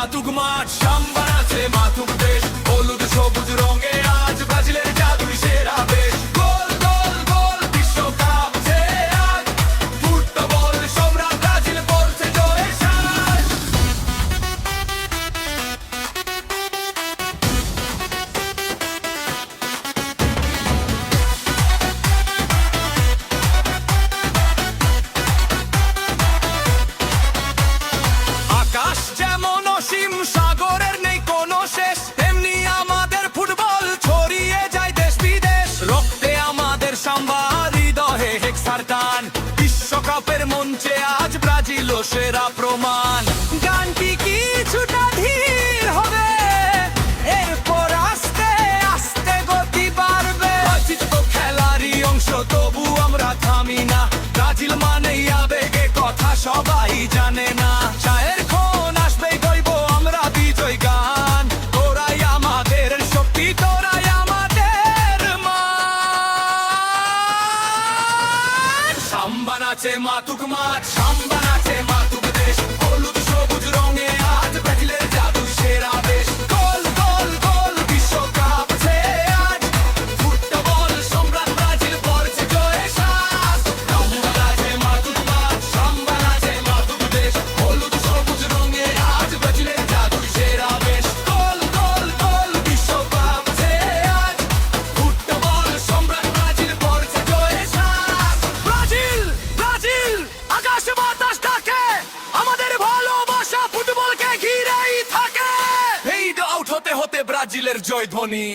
মাতুক মাঠ, সাম্বা নাচে মাতুক দেশ, হলুদ সবুজ রঙে আজ ব্রাজিলের জাদুই সেরা বেশ। গোল গোল গোল বিশ্বকাপ যে আজ, ফুটবল সম্রাট ব্রাজিল বলছে জয়ের শ্বাস। আকাশ যেমন অসীম, সাগরের নেই কোনো শেষ, তেমনি আমাদের ফুটবল ছড়িয়ে যায় দেশ বিদেশ। রক্তে আমাদের সাম্বা, হৃদয়ে হেক্সার টান, বিশ্বকাপের মঞ্চে আজ ব্রাজিল সেরা প্রমাণ। গানটি কিছুটা ধীর হবে, এরপর আস্তে আস্তে গতি বাড়বে। ব্রাজিল তো খেলারই অংশ, তবু আমরা থামি না, ব্রাজিল মানেই আবেগে কথা সবাই জানে না। চায়ের ক্ষণ আসবেই গাইবো আমরা বিজয় গান, তোরাই আমাদের শক্তি, তোরাই আমাদের মান। সাম্বা নাচে মাতুক মাঠ, সাম্বা নাচে মাতুক দেশ, হলুদ সবুজ রঙে আজ ব্রাজিলের জাদু সেরা বেশ। গোল গোল গোল বিশ্বকাপ যে আজ, ফুটবল সম্রাট ব্রাজিল পড়ছে জয়ের শ্বাস। সাম্বা নাচে মাতুক মাঠ, সাম্বা নাচে মাতুক দেশ, হলুদ সবুজ রঙে আজ ব্রাজিলের জাদু সেরা বেশ। গোল গোল গোল বিশ্বকাপ যে আজ, ফুটবল সম্রাট ব্রাজিল পড়ছে জয়ের শ্বাস। ব্রাজিল ব্রাজিল আকাশে বাতাস ডাকে, আমাদের ভালোবাসা ফুটবলকে ঘিরেই থাকে। ফেড আউট হতে হতে ব্রাজিলের জয়ধ্বনি।